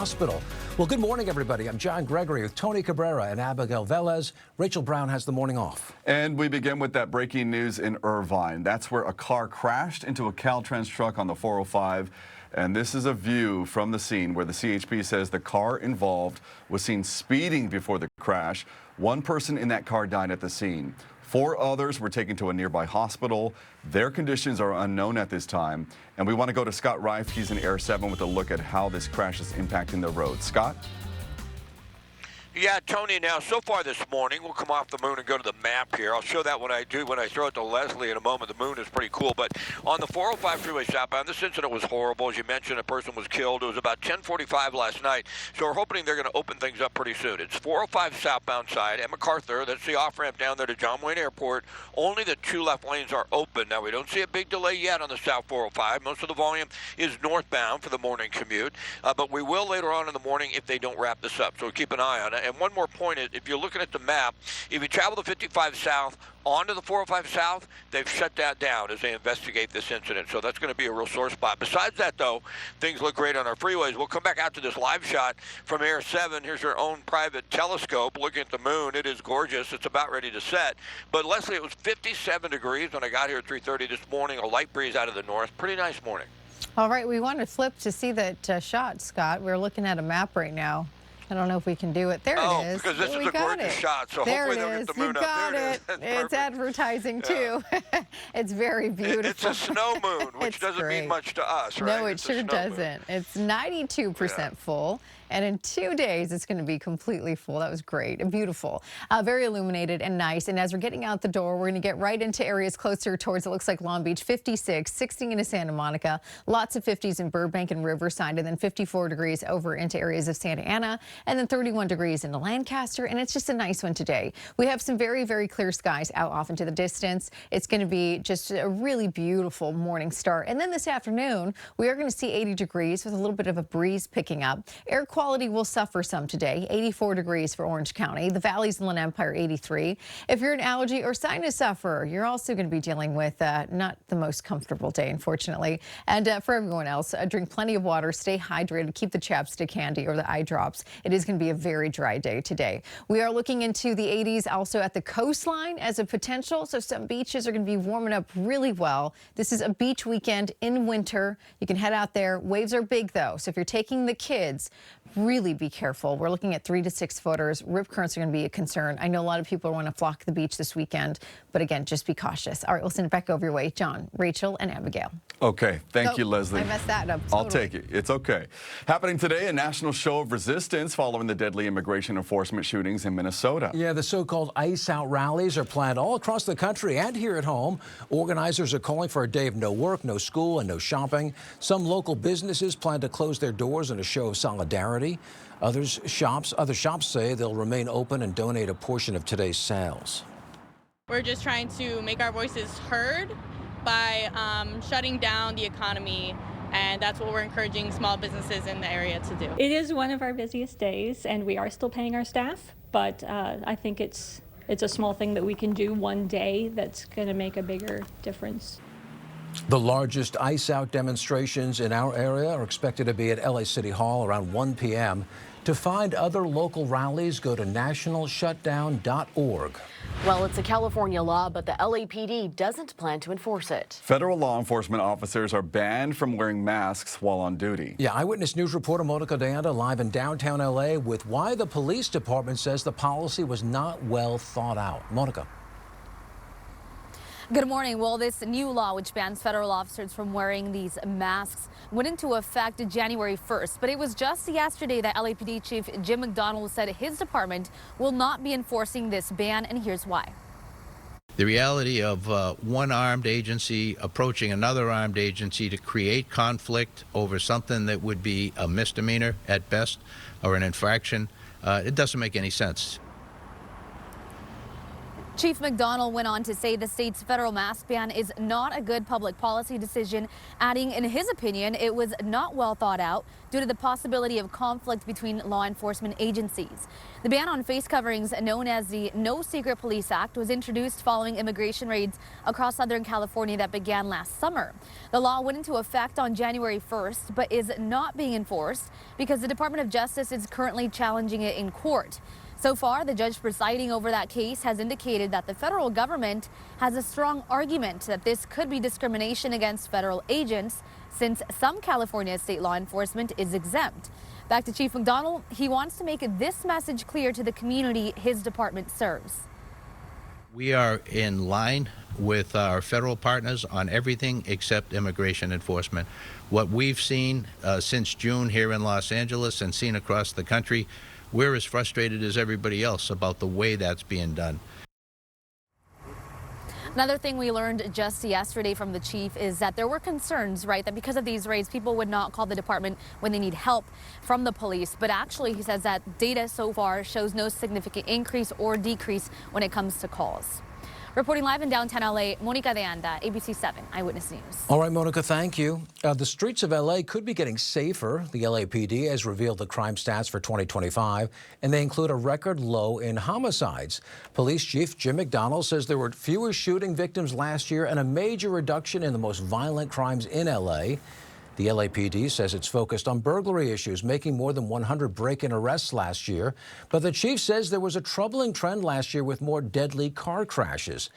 hospital. Well, good morning, everybody. I'm John Gregory with Tony Cabrera and Abigail Velez. Rachel Brown has the morning off. And we begin with that breaking news in Irvine. That's where a car crashed into a Caltrans truck on the 405. And this is a view from the scene where the CHP says the car involved was seen speeding before the crash. One person in that car died at the scene. 4 others were taken to a nearby hospital. Their conditions are unknown at this time. And we want to go to Scott Reif. He's in Air 7 with a look at how this crash is impacting the road. Scott? Yeah, Tony, now, so far this morning, we'll come off the moon and go to the map here. I'll show that when I throw it to Leslie in a moment. The moon is pretty cool. But on the 405 freeway southbound, this incident was horrible. As you mentioned, a person was killed. It was about 10:45 last night. So we're hoping they're going to open things up pretty soon. It's 405 southbound side at MacArthur. That's the off-ramp down there to John Wayne Airport. Only the 2 left lanes are open. Now, we don't see a big delay yet on the South 405. Most of the volume is northbound for the morning commute. But we will later on in the morning if they don't wrap this up. So keep an eye on it. And one more point is, if you're looking at the map, if you travel the 55 south onto the 405 south, they've shut that down as they investigate this incident. So that's going to be a real sore spot. Besides that, though, things look great on our freeways. We'll come back out to this live shot from Air 7. Here's your own private telescope looking at the moon. It is gorgeous. It's about ready to set. But Leslie, it was 57 degrees when I got here at 3:30 this morning. A light breeze out of the north. Pretty nice morning. All right, we want to flip to see that shot, Scott. We're looking at a map right now. I don't know if we can do it. There it is. Because this is a gorgeous shot, so hopefully they'll get the moon up. There it is. It's advertising, too. It's very beautiful. It's a snow moon, which doesn't mean much to us, right? No, it sure doesn't. It's 92% full. And in 2 days, it's going to be completely full. That was great and beautiful. Very illuminated and nice. And as we're getting out the door, we're going to get right into areas closer towards, it looks like Long Beach, 56, 60 into Santa Monica, lots of 50s in Burbank and Riverside, and then 54 degrees over into areas of Santa Ana, and then 31 degrees into Lancaster. And it's just a nice one today. We have some very, very clear skies out off into the distance. It's going to be just a really beautiful morning start. And then this afternoon, we are going to see 80 degrees with a little bit of a breeze picking up. Air quality will suffer some today. 84 degrees for Orange County. The Valley's Inland Empire, 83. If you're an allergy or sinus sufferer, you're also going to be dealing with not the most comfortable day, unfortunately. And for everyone else, drink plenty of water, stay hydrated, keep the chapstick handy or the eye drops. It is going to be a very dry day today. We are looking into the 80s also at the coastline as a potential. So some beaches are going to be warming up really well. This is a beach weekend in winter. You can head out there. Waves are big, though. So if you're taking the kids, really be careful. We're looking at 3 to 6 footers. Rip currents are going to be a concern. I know a lot of people want to flock to the beach this weekend, but again, just be cautious. All right, we'll send it back over your way. John, Rachel, and Abigail. Okay, thank you, Leslie. I messed that up. I'll take it. It's okay. Happening today, a national show of resistance following the deadly immigration enforcement shootings in Minnesota. Yeah, the so-called Ice Out rallies are planned all across the country and here at home. Organizers are calling for a day of no work, no school, and no shopping. Some local businesses plan to close their doors in a show of solidarity. Other shops say they'll remain open and donate a portion of today's sales. We're just trying to make our voices heard by shutting down the economy, and that's what we're encouraging small businesses in the area to do. It is one of our busiest days, and we are still paying our staff, but I think it's a small thing that we can do one day that's going to make a bigger difference. The largest Ice Out demonstrations in our area are expected to be at LA City Hall around 1 p.m. To find other local rallies, go to nationalshutdown.org. Well, it's a California law, but the LAPD doesn't plan to enforce it. Federal law enforcement officers are banned from wearing masks while on duty. Yeah, Eyewitness News reporter Monica Deanda live in downtown LA with why the police department says the policy was not well thought out. Monica. Good morning. Well, this new law, which bans federal officers from wearing these masks, went into effect January 1st. But it was just yesterday that LAPD Chief Jim McDonald said his department will not be enforcing this ban, and here's why. The reality of one armed agency approaching another armed agency to create conflict over something that would be a misdemeanor at best or an infraction, it doesn't make any sense. Chief McDonald went on to say the state's federal mask ban is not a good public policy decision, adding in his opinion it was not well thought out due to the possibility of conflict between law enforcement agencies. The ban on face coverings, known as the No Secret Police Act, was introduced following immigration raids across Southern California that began last summer. The law went into effect on January 1st, but is not being enforced because the Department of Justice is currently challenging it in court. So far, the judge presiding over that case has indicated that the federal government has a strong argument that this could be discrimination against federal agents, since some California state law enforcement is exempt. Back to Chief McDonald, he wants to make this message clear to the community his department serves. We are in line with our federal partners on everything except immigration enforcement. What we've seen since June here in Los Angeles and seen across the country, we're as frustrated as everybody else about the way that's being done. Another thing we learned just yesterday from the chief is that there were concerns, right, that because of these raids, people would not call the department when they need help from the police. But actually, he says that data so far shows no significant increase or decrease when it comes to calls. Reporting live in downtown LA, Monica de Anda, ABC 7 Eyewitness News. All right, Monica, thank you. The streets of LA could be getting safer. The LAPD has revealed the crime stats for 2025, and they include a record low in homicides. Police Chief Jim McDonald says there were fewer shooting victims last year and a major reduction in the most violent crimes in LA. The LAPD says it's focused on burglary issues, making more than 100 break-in arrests last year. But the chief says there was a troubling trend last year with more deadly car crashes.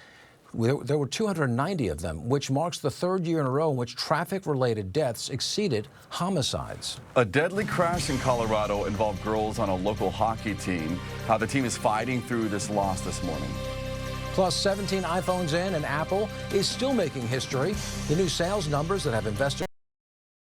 There were 290 of them, which marks the third year in a row in which traffic-related deaths exceeded homicides. A deadly crash in Colorado involved girls on a local hockey team. How the team is fighting through this loss this morning. Plus 17 iPhones in, and Apple is still making history. The new sales numbers that have investors